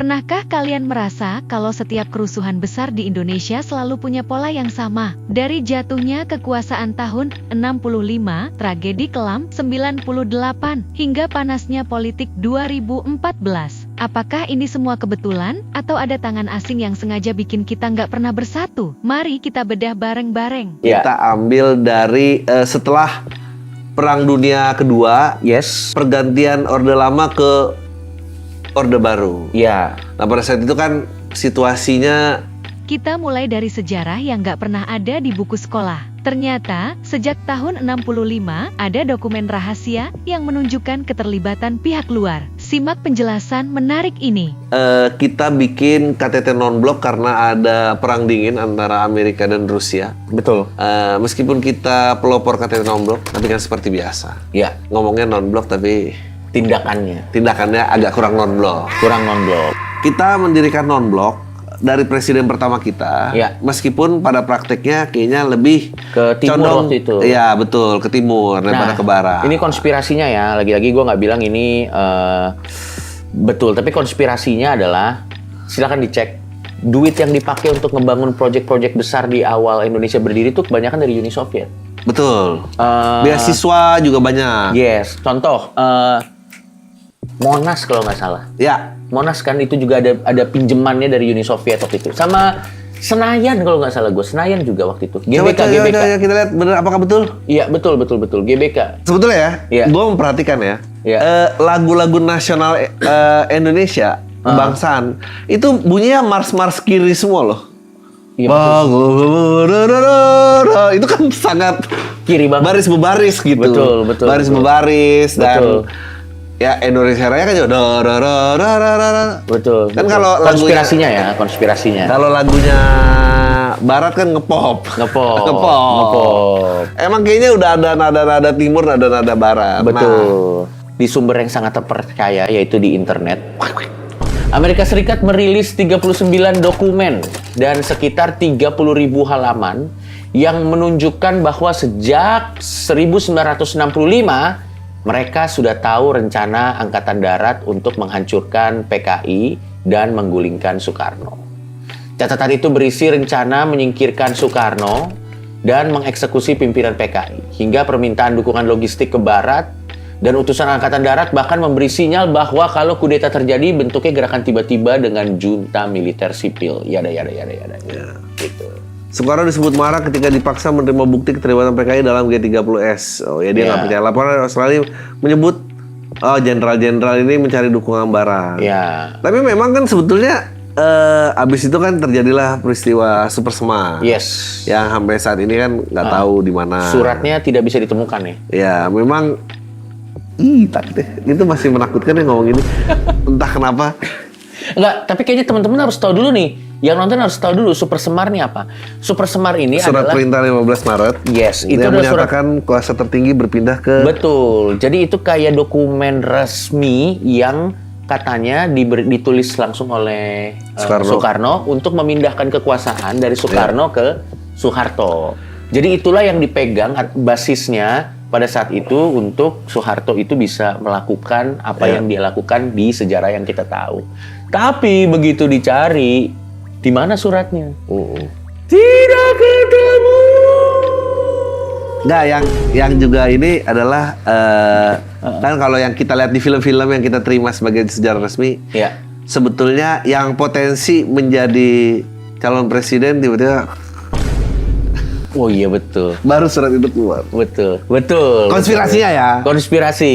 Pernahkah kalian merasa kalau setiap kerusuhan besar di Indonesia selalu punya pola yang sama? Dari jatuhnya kekuasaan tahun 65, tragedi kelam 98, hingga panasnya politik 2014. Apakah ini semua kebetulan, atau ada tangan asing yang sengaja bikin kita nggak pernah bersatu? Mari kita bedah bareng-bareng. Kita ambil dari setelah Perang Dunia Kedua, pergantian Orde Lama ke Orde Baru. Iya. Nah pada saat itu kan situasinya... Kita mulai dari sejarah yang nggak pernah ada di buku sekolah. Ternyata, sejak tahun 65, ada dokumen rahasia yang menunjukkan keterlibatan pihak luar. Simak penjelasan menarik ini. Kita bikin KTT non-blok karena ada perang dingin antara Amerika dan Rusia. Betul. Meskipun kita pelopor KTT non-blok, tapi kan seperti biasa. Iya. Ngomongnya non-blok tapi... Tindakannya agak kurang non-blok. Kita mendirikan non-blok dari presiden pertama kita, meskipun pada prakteknya kayaknya lebih ke timur condong, waktu itu. Iya betul, ke timur daripada ke barat. Ini konspirasinya ya, lagi-lagi gue nggak bilang ini betul, tapi konspirasinya adalah, silakan dicek, duit yang dipakai untuk ngebangun proyek-proyek besar di awal Indonesia berdiri itu kebanyakan dari Uni Soviet. Betul. Beasiswa juga banyak. Yes, contoh. Monas kalau nggak salah. Ya. Monas kan itu juga ada pinjemannya dari Uni Soviet waktu itu. Sama Senayan kalau nggak salah gue. Senayan juga waktu itu. GBK. Ya, kita lihat bener apakah betul? Iya betul. GBK. Sebetulnya ya, gue memperhatikan ya. Lagu-lagu nasional Indonesia, kebangsaan, itu bunyinya mars kiri semua loh. Iya, itu kan sangat kiri banget. Baris berbaris gitu. Betul. Baris berbaris dan ya Indonesia Raya kan juga betul. Kan kalau konspirasinya. Kalau lagunya Barat kan ngepop. Emang kayaknya udah ada nada-nada timur, nada-nada barat. Betul. Di sumber yang sangat terpercaya yaitu di internet. Amerika Serikat merilis 39 dokumen dan sekitar 30.000 halaman yang menunjukkan bahwa sejak 1965 mereka sudah tahu rencana Angkatan Darat untuk menghancurkan PKI dan menggulingkan Soekarno. Catatan itu berisi rencana menyingkirkan Soekarno dan mengeksekusi pimpinan PKI, hingga permintaan dukungan logistik ke Barat, dan utusan Angkatan Darat bahkan memberi sinyal bahwa kalau kudeta terjadi bentuknya gerakan tiba-tiba dengan junta militer sipil. Yada. Gitu. Soekarno disebut marah ketika dipaksa menerima bukti keterlibatan PKI dalam G30S. Oh ya, dia nggak percaya. Laporan Australia menyebut jenderal-jenderal ini mencari dukungan Barat. Ya. Tapi memang kan sebetulnya abis itu kan terjadilah peristiwa Super Semar. Yes. Yang sampai saat ini kan nggak tahu di mana. Suratnya tidak bisa ditemukan ya. Ya, memang itu masih menakutkan ya ngomong ini. Entah kenapa. Enggak, tapi kayaknya teman-teman harus tahu dulu nih. Yang nonton harus tahu dulu Super Semar ini apa. Super Semar ini surat adalah perintah 15 Maret. Yes, itu yang menyatakan kuasa tertinggi berpindah ke... Betul. Jadi itu kayak dokumen resmi yang katanya ditulis langsung oleh Soekarno untuk memindahkan kekuasaan dari Soekarno ke Soeharto. Jadi itulah yang dipegang basisnya pada saat itu untuk Soeharto itu bisa melakukan apa yang dia lakukan di sejarah yang kita tahu. Tapi begitu dicari, di mana suratnya? Tidak ketemu. Nggak, yang juga ini adalah kan kalau yang kita lihat di film-film yang kita terima sebagai sejarah resmi, sebetulnya yang potensi menjadi calon presiden tiba-tiba. Oh iya betul. Baru surat itu keluar. Betul. Konspirasinya ya. Konspirasi.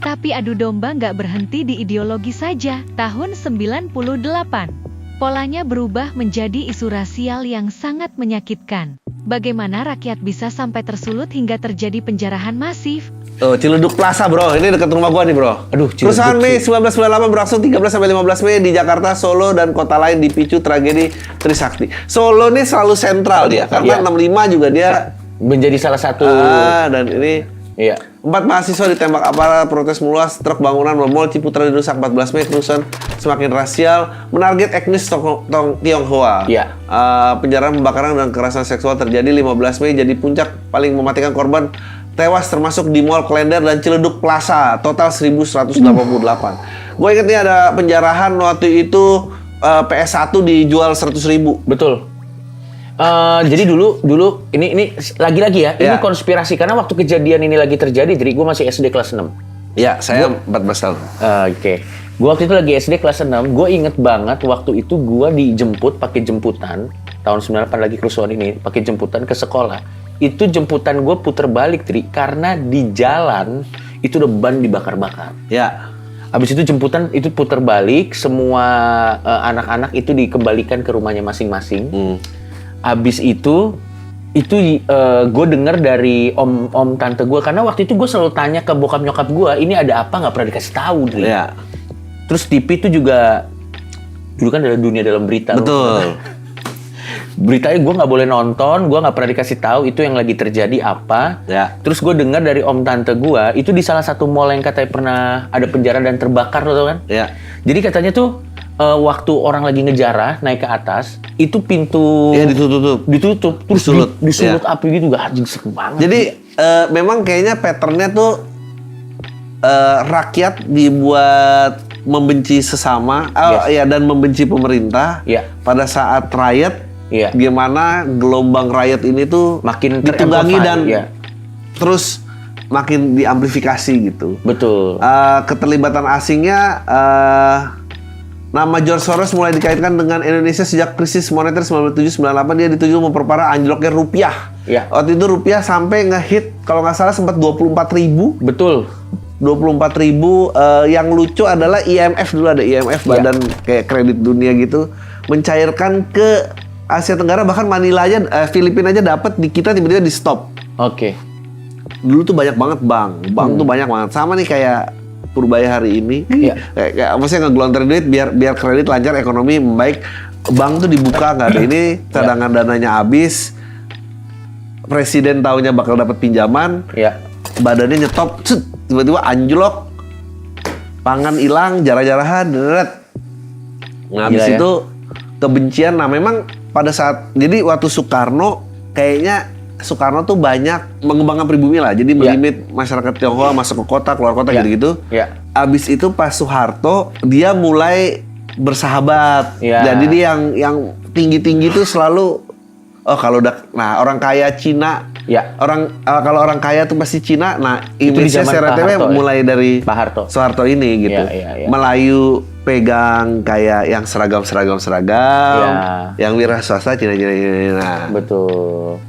Tapi adu domba nggak berhenti di ideologi saja. Tahun 98, polanya berubah menjadi isu rasial yang sangat menyakitkan. Bagaimana rakyat bisa sampai tersulut hingga terjadi penjarahan masif? Ciledug Plaza bro, ini dekat rumah gua nih bro. Aduh, Kerusuhan Mei 1998 berlangsung 13-15 Mei di Jakarta, Solo, dan kota lain dipicu tragedi Trisakti. Solo ini selalu sentral dia, karena 65 juga dia menjadi salah satu. Dan ini 4 mahasiswa ditembak aparat, protes meluas, truk bangunan Mall Ciputra dirusak. 14 Mei kerusuhan semakin rasial, menarget etnis Tionghoa. Penjarahan, pembakaran, dan kekerasan seksual terjadi. 15 Mei jadi puncak paling mematikan korban tewas termasuk di Mall Klender dan Ciledug Plaza, total 1188. Gue inget nih ada penjarahan waktu itu PS1 dijual 100.000. Betul. Jadi dulu ini lagi-lagi ya, ini konspirasi karena waktu kejadian ini lagi terjadi, jadi gue masih SD kelas 6. Ya, saya 14 tahun. Oke. Gue waktu itu lagi SD kelas 6, gue inget banget waktu itu gue dijemput pakai jemputan, tahun 98 lagi kerusuhan ini, pakai jemputan ke sekolah. Itu jemputan gue puter balik, Tri, karena di jalan itu udah ban dibakar-bakar. Ya. Habis itu jemputan itu puter balik, semua anak-anak itu dikembalikan ke rumahnya masing-masing. Habis itu gue denger dari om tante gue, karena waktu itu gue selalu tanya ke bokap nyokap gue, ini ada apa, nggak pernah dikasih tahu. Iya. Terus TV itu juga dulu kan ada dunia dalam berita. Betul. Beritanya gue nggak boleh nonton, gue nggak pernah dikasih tahu itu yang lagi terjadi apa. Ya. Terus gue dengar dari om tante gue itu di salah satu mall yang katanya pernah ada penjara dan terbakar, lo tau kan? Ya. Jadi katanya tuh waktu orang lagi ngejarah naik ke atas, itu pintu ditutup terus disulut api gitu, gak anjing, serem banget. Jadi memang kayaknya patternnya tuh rakyat dibuat membenci sesama, dan membenci pemerintah. Pada saat riot, gimana gelombang riot ini tuh makin ditunggangi dan terus makin diamplifikasi gitu. Betul. Keterlibatan asingnya. Nama George Soros mulai dikaitkan dengan Indonesia sejak krisis moneter 97-98. Dia dituju memperparah anjloknya rupiah. Waktu itu rupiah sampai ngehit kalau nggak salah sempat 24.000. Betul. 24.000. Yang lucu adalah IMF, dulu ada IMF, badan kayak kredit dunia gitu, mencairkan ke Asia Tenggara, bahkan Manila aja, Filipina aja dapat, di kita tiba-tiba di stop. Oke. Dulu tuh banyak banget bank tuh banyak banget. Sama nih kayak Purbaya hari ini, kayak maksudnya ngegelontorin duit biar kredit lancar, ekonomi membaik. Bank tuh dibuka, nggak ada ini, cadangan dananya habis, presiden taunya bakal dapat pinjaman, badannya nyetop, tiba-tiba anjlok, pangan hilang, jarah-jarahan, nah habis itu kebencian. Nah memang pada saat, jadi waktu Soekarno, kayaknya Soekarno tuh banyak mengembangkan pribumi lah, jadi melimit masyarakat Tionghoa masuk ke kota, keluar kota gitu-gitu. Abis itu pas Soeharto, dia mulai bersahabat. Jadi dia yang tinggi-tinggi tuh selalu, orang kaya Cina, kalau orang kaya tuh pasti Cina. Nah, image-nya stereotipnya mulai dari Pak Soeharto ini gitu. Melayu pegang kayak yang seragam, yang wira swasta Cina. Nah, betul.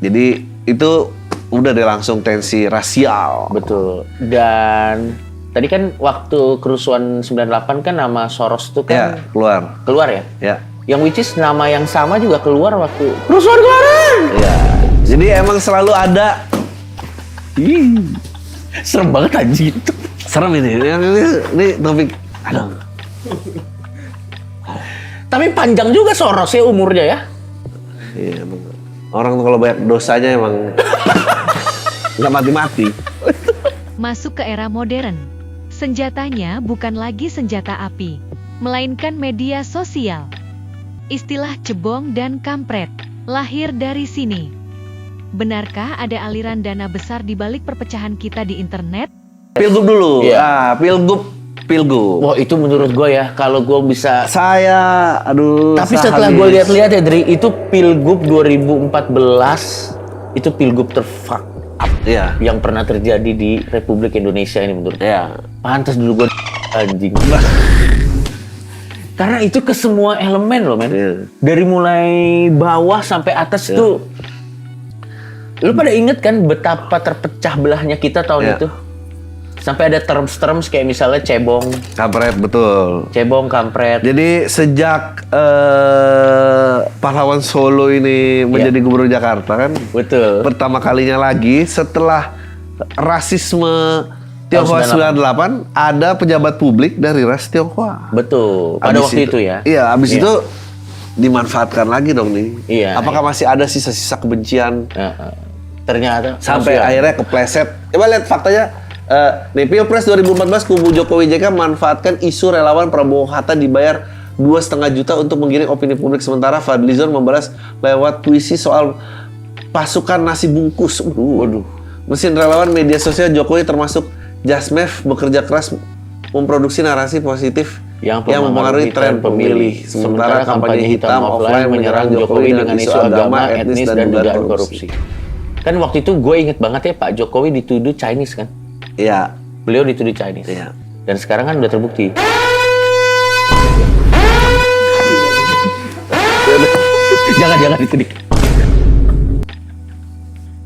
Jadi itu udah deh langsung tensi rasial. Betul. Dan tadi kan waktu kerusuhan 98 kan nama Soros tuh kan keluar ya? Yang which is nama yang sama juga keluar waktu kerusuhan kemarin. Jadi emang selalu ada. Serem banget anjing itu. Serem ini topik. Aduh. Tapi panjang juga Soros ya umurnya ya. Iya, emang. Orang tuh kalau banyak dosanya emang nggak mati-mati. Masuk ke era modern. Senjatanya bukan lagi senjata api, melainkan media sosial. Istilah cebong dan kampret lahir dari sini. Benarkah ada aliran dana besar di balik perpecahan kita di internet? Pilgub dulu. Pilgub. Wah, itu menurut gue ya, kalau gue bisa... Tapi setelah gue lihat-lihat ya, Dri, itu Pilgub 2014, itu Pilgub terfuck up yang pernah terjadi di Republik Indonesia ini menurut gue. Pantas dulu gue anjing. Karena itu ke semua elemen loh, men. Dari mulai bawah sampai atas tuh. Lu pada inget kan betapa terpecah belahnya kita tahun itu? Sampai ada terms-terms kayak misalnya cebong, kampret, betul. Cebong, kampret. Jadi sejak pahlawan Solo ini menjadi gubernur Jakarta kan, betul. Pertama kalinya lagi setelah rasisme Tionghoa 98, ada pejabat publik dari ras Tionghoa. Betul. Pada waktu itu ya. Iya, abis itu dimanfaatkan lagi dong nih. Apakah masih ada sisa-sisa kebencian? Ternyata sampai akhirnya kepleset. Coba lihat faktanya. Nih Pilpres 2014 kubu Jokowi JK manfaatkan isu relawan Prabowo Hatta dibayar 2,5 juta untuk menggiring opini publik, sementara Fadlizon membalas lewat puisi soal pasukan nasi bungkus. Waduh. Mesin relawan media sosial Jokowi termasuk Jasmev bekerja keras memproduksi narasi positif yang mempengaruhi tren pemilih. Sementara kampanye hitam offline menyerang Jokowi dengan isu agama, etnis, dan dugaan korupsi. Kan waktu itu gue inget banget ya Pak Jokowi dituduh Chinese kan? Iya. Beliau dituduh Chinese. Iya. Dan sekarang kan udah terbukti. Jangan itu.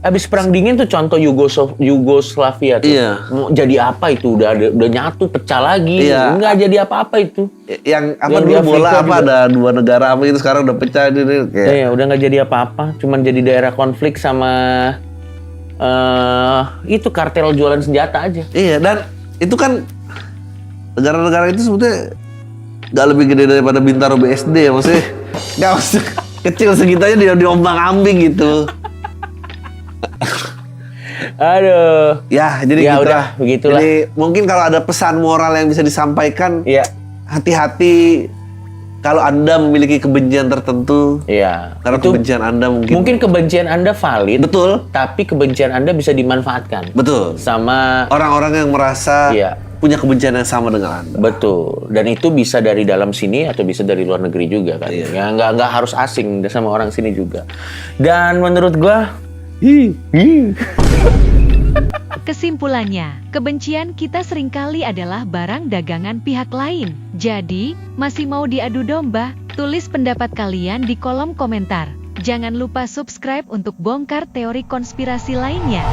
Habis perang dingin tuh contoh Yugoslavia tuh. Iya. Mau jadi apa itu? Udah nyatu pecah lagi. Iya. Enggak jadi apa-apa itu. Yang apa Yang dulu di bola Afrika apa juga. ada 2 negara apa itu sekarang udah pecah ini kayak. Iya, udah nggak jadi apa-apa. Cuman jadi daerah konflik sama itu kartel jualan senjata aja. Iya, dan itu kan negara-negara itu sebetulnya nggak lebih gede daripada Bintaro BSD ya, maksudnya nggak maksudnya kecil segitu aja diombang-ambing gitu. Aduh. Ya, jadi Ya gitu udah, lah. begitulah. Jadi mungkin kalau ada pesan moral yang bisa disampaikan, Iya. hati-hati kalau Anda memiliki kebencian tertentu. Iya. Karena Itu kebencian Anda mungkin kebencian Anda valid, betul, tapi kebencian Anda bisa dimanfaatkan. betul. Sama Orang-orang yang merasa Iya. punya kebencian yang sama dengan Anda. betul. Dan itu bisa dari dalam sini atau bisa dari luar negeri juga kan. Iya. Ya nggak harus asing sama orang sini juga. Dan menurut gua Kesimpulannya, kebencian kita seringkali adalah barang dagangan pihak lain. Jadi, masih mau diadu domba? Tulis pendapat kalian di kolom komentar. Jangan lupa subscribe untuk bongkar teori konspirasi lainnya.